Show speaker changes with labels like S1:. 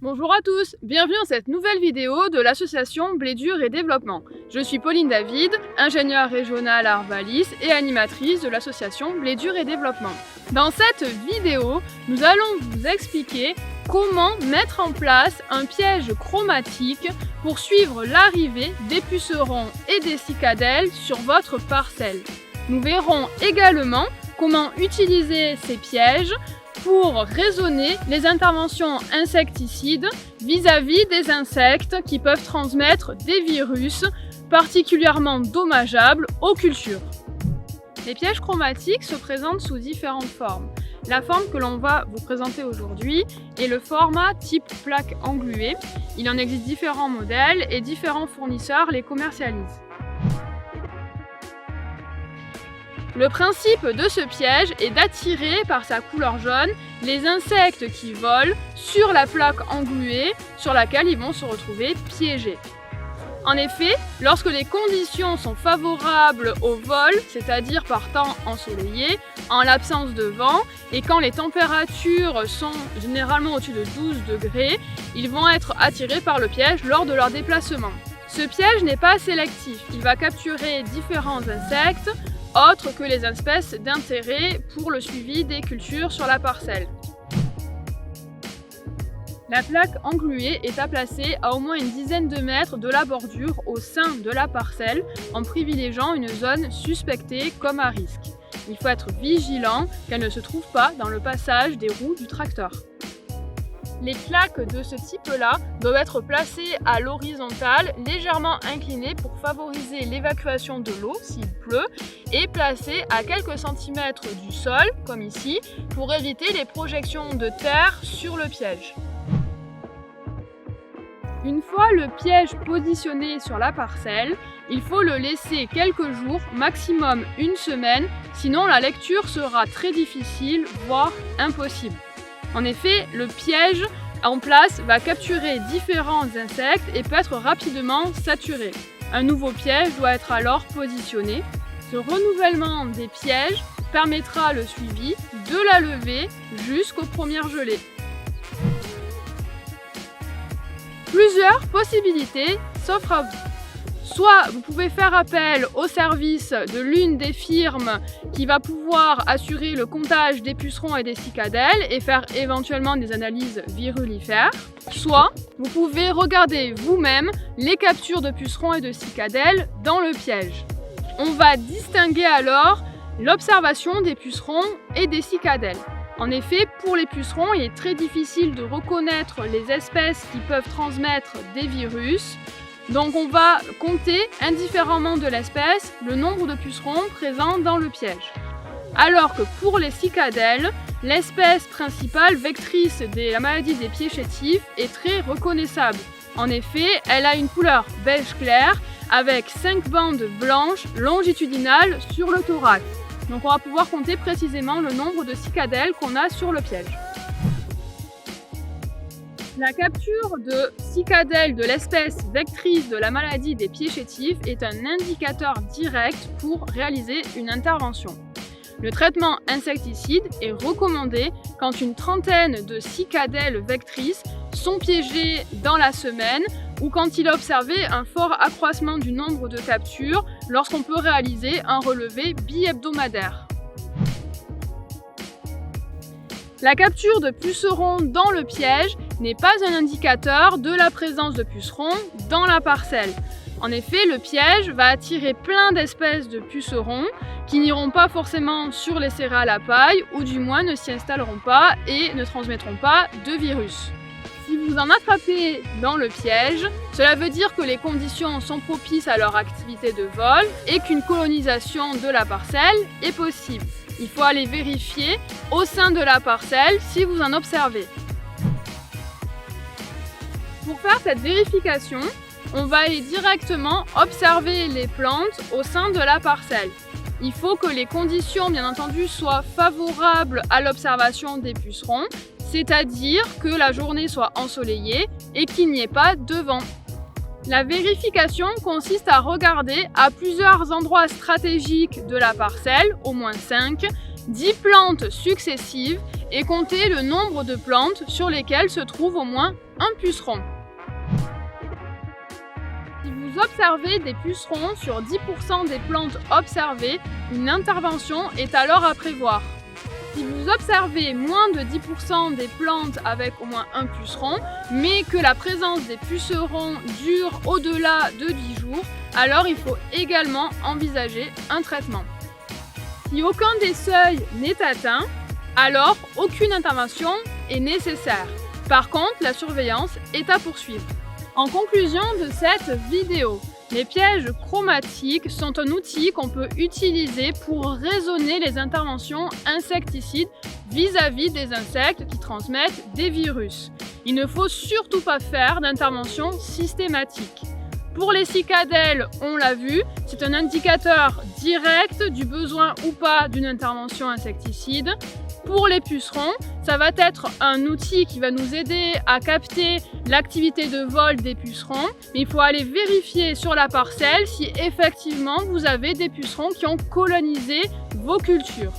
S1: Bonjour à tous, bienvenue dans cette nouvelle vidéo de l'association Blé Dur et Développement. Je suis Pauline David, ingénieure régionale à Arvalis et animatrice de l'association Blé Dur et Développement. Dans cette vidéo, nous allons vous expliquer comment mettre en place un piège chromatique pour suivre l'arrivée des pucerons et des cicadelles sur votre parcelle. Nous verrons également comment utiliser ces pièges pour raisonner les interventions insecticides vis-à-vis des insectes qui peuvent transmettre des virus particulièrement dommageables aux cultures. Les pièges chromatiques se présentent sous différentes formes. La forme que l'on va vous présenter aujourd'hui est le format type plaque engluée. Il en existe différents modèles et différents fournisseurs les commercialisent. Le principe de ce piège est d'attirer par sa couleur jaune les insectes qui volent sur la plaque engluée sur laquelle ils vont se retrouver piégés. En effet, lorsque les conditions sont favorables au vol, c'est-à-dire par temps ensoleillé, en l'absence de vent, et quand les températures sont généralement au-dessus de 12 degrés, ils vont être attirés par le piège lors de leur déplacement. Ce piège n'est pas sélectif, il va capturer différents insectes, autres que les espèces d'intérêt pour le suivi des cultures sur la parcelle. La plaque engluée est à placer à au moins une dizaine de mètres de la bordure au sein de la parcelle en privilégiant une zone suspectée comme à risque. Il faut être vigilant qu'elle ne se trouve pas dans le passage des roues du tracteur. Les plaques de ce type-là doivent être placées à l'horizontale, légèrement inclinées pour favoriser l'évacuation de l'eau s'il pleut et placées à quelques centimètres du sol, comme ici, pour éviter les projections de terre sur le piège. Une fois le piège positionné sur la parcelle, il faut le laisser quelques jours, maximum une semaine, sinon la lecture sera très difficile, voire impossible. En effet, le piège en place va capturer différents insectes et peut être rapidement saturé. Un nouveau piège doit être alors positionné. Ce renouvellement des pièges permettra le suivi de la levée jusqu'aux premières gelées. Plusieurs possibilités s'offrent à vous. Soit vous pouvez faire appel au service de l'une des firmes qui va pouvoir assurer le comptage des pucerons et des cicadelles et faire éventuellement des analyses virulifères. Soit vous pouvez regarder vous-même les captures de pucerons et de cicadelles dans le piège. On va distinguer alors l'observation des pucerons et des cicadelles. En effet, pour les pucerons, il est très difficile de reconnaître les espèces qui peuvent transmettre des virus. Donc on va compter, indifféremment de l'espèce, le nombre de pucerons présents dans le piège. Alors que pour les cicadelles, l'espèce principale vectrice de la maladie des pieds chétifs est très reconnaissable. En effet, elle a une couleur beige clair avec 5 bandes blanches longitudinales sur le thorax. Donc on va pouvoir compter précisément le nombre de cicadelles qu'on a sur le piège. La capture de cicadelles de l'espèce vectrice de la maladie des pieds chétifs est un indicateur direct pour réaliser une intervention. Le traitement insecticide est recommandé quand une trentaine de cicadelles vectrices sont piégées dans la semaine ou quand il est observé un fort accroissement du nombre de captures lorsqu'on peut réaliser un relevé bi-hebdomadaire. La capture de pucerons dans le piège n'est pas un indicateur de la présence de pucerons dans la parcelle. En effet, le piège va attirer plein d'espèces de pucerons qui n'iront pas forcément sur les céréales à paille ou du moins ne s'y installeront pas et ne transmettront pas de virus. Si vous en attrapez dans le piège, cela veut dire que les conditions sont propices à leur activité de vol et qu'une colonisation de la parcelle est possible. Il faut aller vérifier au sein de la parcelle si vous en observez. Pour faire cette vérification, on va aller directement observer les plantes au sein de la parcelle. Il faut que les conditions, bien entendu, soient favorables à l'observation des pucerons, c'est-à-dire que la journée soit ensoleillée et qu'il n'y ait pas de vent. La vérification consiste à regarder à plusieurs endroits stratégiques de la parcelle, au moins 5, 10 plantes successives et comptez le nombre de plantes sur lesquelles se trouve au moins un puceron. Si vous observez des pucerons sur 10% des plantes observées, une intervention est alors à prévoir. Si vous observez moins de 10% des plantes avec au moins un puceron, mais que la présence des pucerons dure au-delà de 10 jours, alors il faut également envisager un traitement. Si aucun des seuils n'est atteint, alors aucune intervention est nécessaire. Par contre, la surveillance est à poursuivre. En conclusion de cette vidéo, les pièges chromatiques sont un outil qu'on peut utiliser pour raisonner les interventions insecticides vis-à-vis des insectes qui transmettent des virus. Il ne faut surtout pas faire d'intervention systématique. Pour les cicadelles, on l'a vu, c'est un indicateur direct du besoin ou pas d'une intervention insecticide. Pour les pucerons, ça va être un outil qui va nous aider à capter l'activité de vol des pucerons. Mais il faut aller vérifier sur la parcelle si effectivement vous avez des pucerons qui ont colonisé vos cultures.